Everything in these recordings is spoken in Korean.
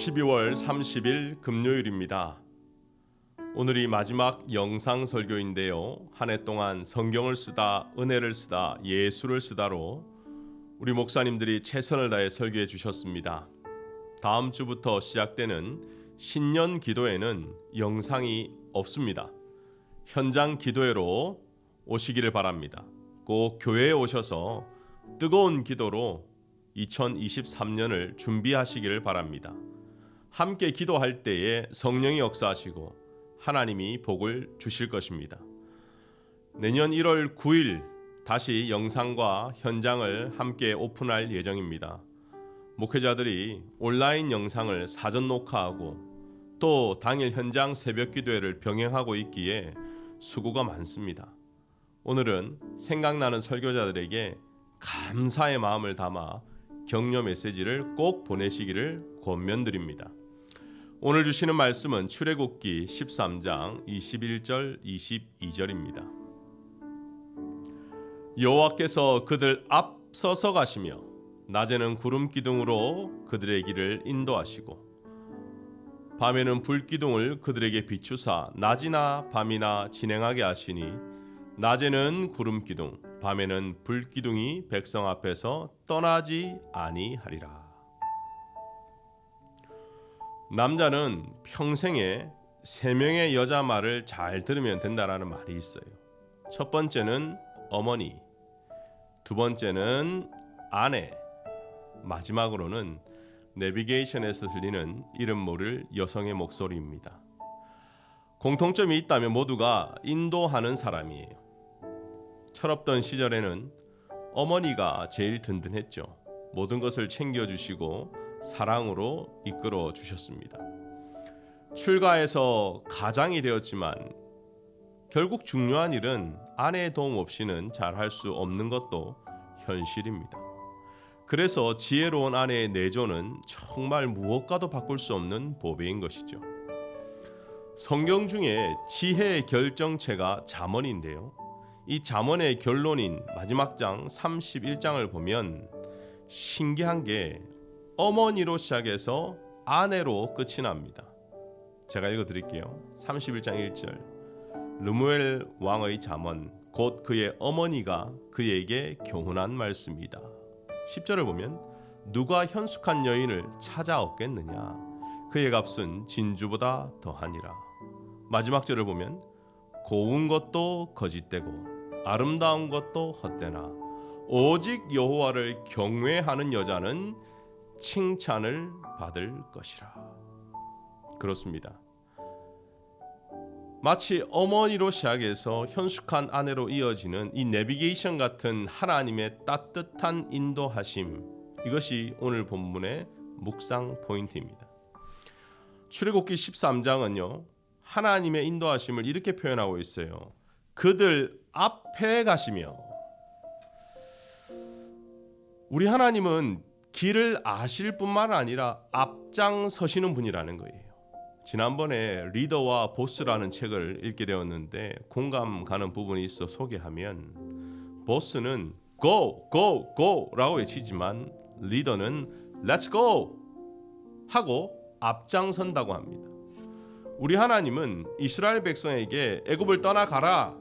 12월 30일 금요일입니다. 오늘이 마지막 영상 설교인데요. 한 해 동안 성경을 쓰다, 은혜를 쓰다, 예수를 쓰다로 우리 목사님들이 최선을 다해 설교해 주셨습니다. 다음 주부터 시작되는 신년 기도회는 영상이 없습니다. 현장 기도회로 오시기를 바랍니다. 꼭 교회에 오셔서 뜨거운 기도로 2023년을 준비하시기를 바랍니다. 함께 기도할 때에 성령이 역사하시고 하나님이 복을 주실 것입니다. 내년 1월 9일 다시 영상과 현장을 함께 오픈할 예정입니다. 목회자들이 온라인 영상을 사전 녹화하고 또 당일 현장 새벽 기도회를 병행하고 있기에 수고가 많습니다. 오늘은 생각나는 설교자들에게 감사의 마음을 담아 격려 메시지를 꼭 보내시기를 권면드립니다. 오늘 주시는 말씀은 출애굽기 13장 21절 22절입니다. 여호와께서 그들 앞서서 가시며 낮에는 구름 기둥으로 그들의 길을 인도하시고 밤에는 불 기둥을 그들에게 비추사 낮이나 밤이나 진행하게 하시니 낮에는 구름 기둥 밤에는 불 기둥이 백성 앞에서 떠나지 아니하리라. 남자는 평생에 3명의 여자 말을 잘 들으면 된다라는 말이 있어요. 첫 번째는 어머니, 두 번째는 아내, 마지막으로는 내비게이션에서 들리는 이름 모를 여성의 목소리입니다. 공통점이 있다면 모두가 인도하는 사람이에요. 철없던 시절에는 어머니가 제일 든든했죠. 모든 것을 챙겨주시고 사랑으로 이끌어 주셨습니다. 출가해서 가장이 되었지만 결국 중요한 일은 아내의 도움 없이는 잘할 수 없는 것도 현실입니다. 그래서 지혜로운 아내의 내조는 정말 무엇과도 바꿀 수 없는 보배인 것이죠. 성경 중에 지혜의 결정체가 잠언인데요. 이 잠언의 결론인 마지막 장 31장을 보면 신기한 게 어머니로 시작해서 아내로 끝이 납니다. 제가 읽어드릴게요. 31장 1절 르무엘 왕의 잠언 곧 그의 어머니가 그에게 교훈한 말씀이다. 10절을 보면 누가 현숙한 여인을 찾아 얻겠느냐 그의 값은 진주보다 더하니라. 마지막 절을 보면 고운 것도 거짓되고 아름다운 것도 헛되나 오직 여호와를 경외하는 여자는 칭찬을 받을 것이라. 그렇습니다. 마치 어머니로 시작해서 현숙한 아내로 이어지는 이 내비게이션 같은 하나님의 따뜻한 인도하심, 이것이 오늘 본문의 묵상 포인트입니다. 출애굽기 13장은요 하나님의 인도하심을 이렇게 표현하고 있어요. 그들 앞에 가시며. 우리 하나님은 길을 아실 뿐만 아니라 앞장서시는 분이라는 거예요. 지난번에 리더와 보스라는 책을 읽게 되었는데 공감 가는 부분이 있어 소개하면 보스는 go, go, go 라고 외치지만 리더는 let's go 하고 앞장선다고 합니다. 우리 하나님은 이스라엘 백성에게 애굽을 떠나가라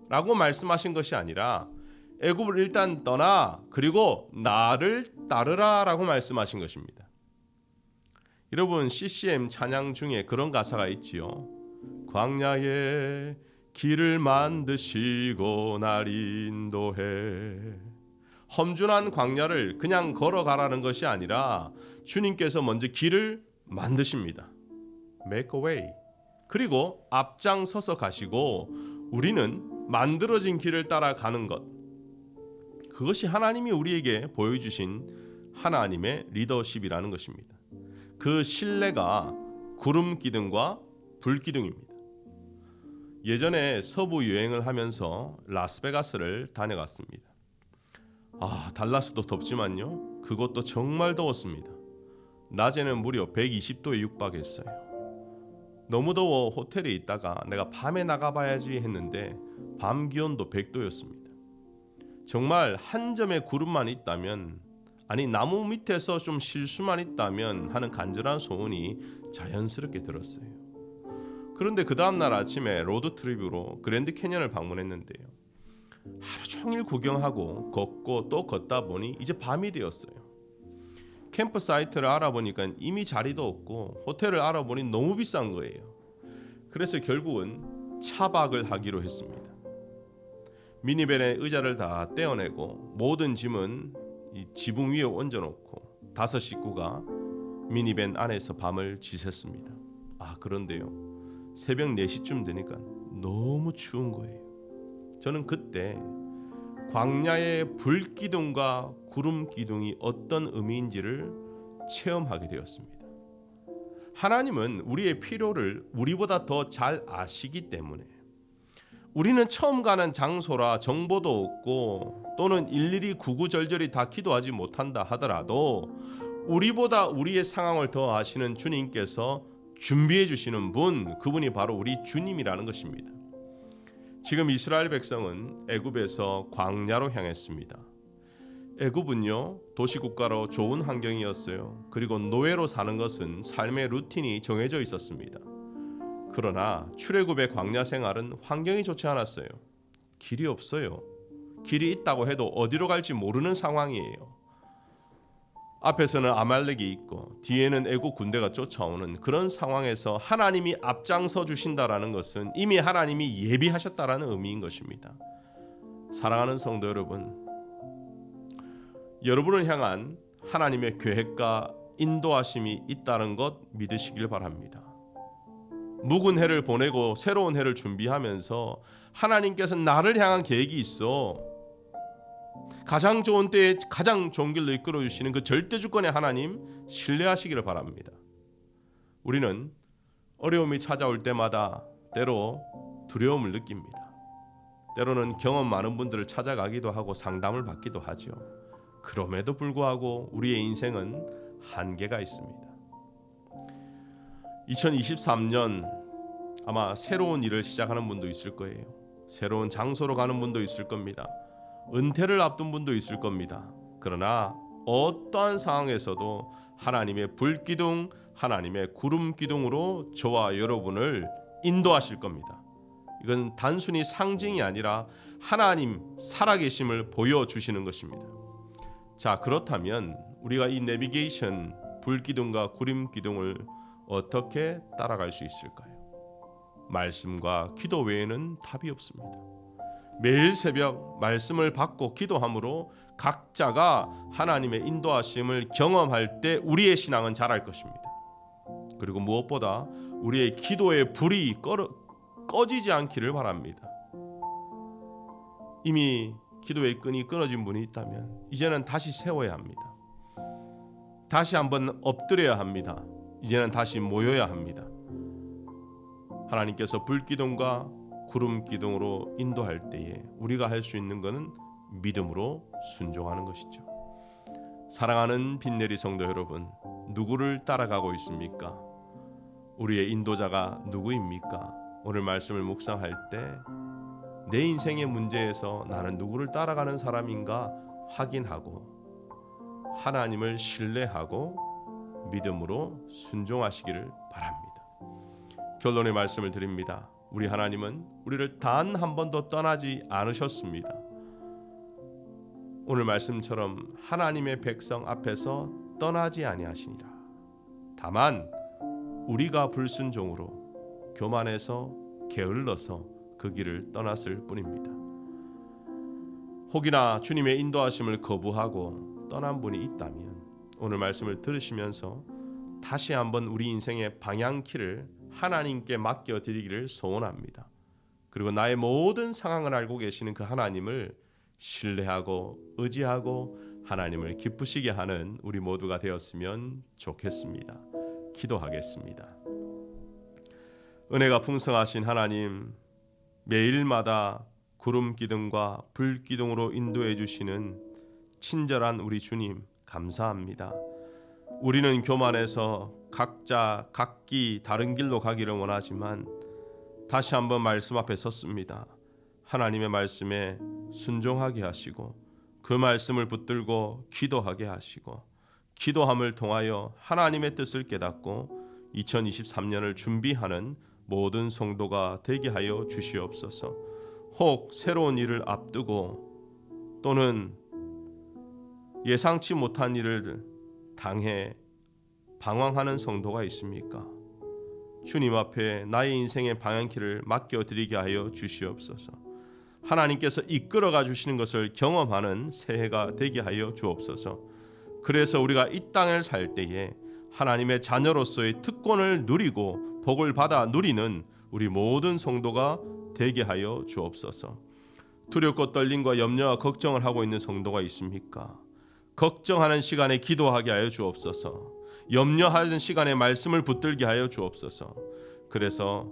라고 말씀하신 것이 아니라 애굽을 일단 떠나 그리고 나를 따르라 라고 말씀하신 것입니다. 여러분 CCM 찬양 중에 그런 가사가 있지요. 광야에 길을 만드시고 날 인도해. 험준한 광야를 그냥 걸어가라는 것이 아니라 주님께서 먼저 길을 만드십니다. Make a way. 그리고 앞장서서 가시고 우리는 만들어진 길을 따라가는 것. 그것이 하나님이 우리에게 보여주신 하나님의 리더십이라는 것입니다. 그 신뢰가 구름 기둥과 불 기둥입니다. 예전에 서부 여행을 하면서 라스베가스를 다녀갔습니다. 달라스도 덥지만요. 그곳도 정말 더웠습니다. 낮에는 무려 120도에 육박했어요. 너무 더워 호텔에 있다가 내가 밤에 나가봐야지 했는데 밤 기온도 100도였습니다. 정말 한 점의 구름만 있다면 아니 나무 밑에서 좀 실수만 있다면 하는 간절한 소원이 자연스럽게 들었어요. 그런데 그 다음날 아침에 로드트립으로 그랜드 캐년을 방문했는데요. 하루 종일 구경하고 걷고 또 걷다 보니 이제 밤이 되었어요. 캠프 사이트를 알아보니까 이미 자리도 없고 호텔을 알아보니 너무 비싼 거예요. 그래서 결국은 차박을 하기로 했습니다. 미니밴에 의자를 다 떼어내고 모든 짐은 이 지붕 위에 얹어놓고 5 식구가 미니밴 안에서 밤을 지샜습니다. 그런데요, 새벽 4시쯤 되니까 너무 추운 거예요. 저는 그때 광야의 불기둥과 구름기둥이 어떤 의미인지를 체험하게 되었습니다. 하나님은 우리의 필요를 우리보다 더 잘 아시기 때문에 우리는 처음 가는 장소라 정보도 없고 또는 일일이 구구절절히 다 기도하지 못한다 하더라도 우리보다 우리의 상황을 더 아시는 주님께서 준비해 주시는 분, 그분이 바로 우리 주님이라는 것입니다. 지금 이스라엘 백성은 애굽에서 광야로 향했습니다. 애굽은요, 도시국가로 좋은 환경이었어요. 그리고 노예로 사는 것은 삶의 루틴이 정해져 있었습니다. 그러나 출애굽의 광야 생활은 환경이 좋지 않았어요. 길이 없어요. 길이 있다고 해도 어디로 갈지 모르는 상황이에요. 앞에서는 아말렉이 있고 뒤에는 애국 군대가 쫓아오는 그런 상황에서 하나님이 앞장서 주신다라는 것은 이미 하나님이 예비하셨다라는 의미인 것입니다. 사랑하는 성도 여러분, 여러분을 향한 하나님의 계획과 인도하심이 있다는 것 믿으시길 바랍니다. 묵은 해를 보내고 새로운 해를 준비하면서 하나님께서 나를 향한 계획이 있어. 가장 좋은 때에 가장 좋은 길로 이끌어 주시는 그 절대 주권의 하나님 신뢰하시기를 바랍니다. 우리는 어려움이 찾아올 때마다 때로 두려움을 느낍니다. 때로는 경험 많은 분들을 찾아가기도 하고 상담을 받기도 하죠. 그럼에도 불구하고 우리의 인생은 한계가 있습니다. 2023년 아마 새로운 일을 시작하는 분도 있을 거예요. 새로운 장소로 가는 분도 있을 겁니다. 은퇴를 앞둔 분도 있을 겁니다. 그러나 어떠한 상황에서도 하나님의 불기둥, 하나님의 구름기둥으로 저와 여러분을 인도하실 겁니다. 이건 단순히 상징이 아니라 하나님 살아계심을 보여주시는 것입니다. 자, 그렇다면 우리가 이 내비게이션 불기둥과 구름기둥을 어떻게 따라갈 수 있을까요? 말씀과 기도 외에는 답이 없습니다. 매일 새벽 말씀을 받고 기도함으로 각자가 하나님의 인도하심을 경험할 때 우리의 신앙은 자랄 것입니다. 그리고 무엇보다 우리의 기도의 불이 꺼지지 않기를 바랍니다. 이미 기도의 끈이 끊어진 분이 있다면 이제는 다시 세워야 합니다. 다시 한번 엎드려야 합니다. 이제는 다시 모여야 합니다. 하나님께서 불기둥과 구름기둥으로 인도할 때에 우리가 할 수 있는 것은 믿음으로 순종하는 것이죠. 사랑하는 빈내리 성도 여러분, 누구를 따라가고 있습니까? 우리의 인도자가 누구입니까? 오늘 말씀을 묵상할 때 내 인생의 문제에서 나는 누구를 따라가는 사람인가 확인하고 하나님을 신뢰하고 믿음으로 순종하시기를 바랍니다. 결론의 말씀을 드립니다. 우리 하나님은 우리를 단 한 번도 떠나지 않으셨습니다. 오늘 말씀처럼 하나님의 백성 앞에서 떠나지 아니하시니라. 다만 우리가 불순종으로 교만해서 게을러서 그 길을 떠났을 뿐입니다. 혹이나 주님의 인도하심을 거부하고 떠난 분이 있다면 오늘 말씀을 들으시면서 다시 한번 우리 인생의 방향키를 하나님께 맡겨드리기를 소원합니다. 그리고 나의 모든 상황을 알고 계시는 그 하나님을 신뢰하고 의지하고 하나님을 기쁘시게 하는 우리 모두가 되었으면 좋겠습니다. 기도하겠습니다. 은혜가 풍성하신 하나님, 매일마다 구름기둥과 불기둥으로 인도해 주시는 친절한 우리 주님 감사합니다. 우리는 교만해서 각자 각기 다른 길로 가기를 원하지만 다시 한번 말씀 앞에 섰습니다. 하나님의 말씀에 순종하게 하시고 그 말씀을 붙들고 기도하게 하시고 기도함을 통하여 하나님의 뜻을 깨닫고 2023년을 준비하는 모든 성도가 되게 하여 주시옵소서. 혹 새로운 일을 앞두고 또는 예상치 못한 일을 당해 방황하는 성도가 있습니까? 주님 앞에 나의 인생의 방향키를 맡겨드리게 하여 주시옵소서. 하나님께서 이끌어가 주시는 것을 경험하는 새해가 되게 하여 주옵소서. 그래서 우리가 이 땅을 살 때에 하나님의 자녀로서의 특권을 누리고 복을 받아 누리는 우리 모든 성도가 되게 하여 주옵소서. 두렵고 떨림과 염려와 걱정을 하고 있는 성도가 있습니까? 걱정하는 시간에 기도하게 하여 주옵소서. 염려하는 시간에 말씀을 붙들게 하여 주옵소서. 그래서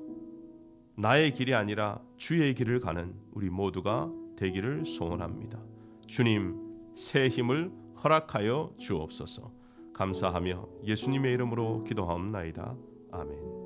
나의 길이 아니라 주의 길을 가는 우리 모두가 되기를 소원합니다. 주님, 새 힘을 허락하여 주옵소서. 감사하며 예수님의 이름으로 기도하옵나이다. 아멘.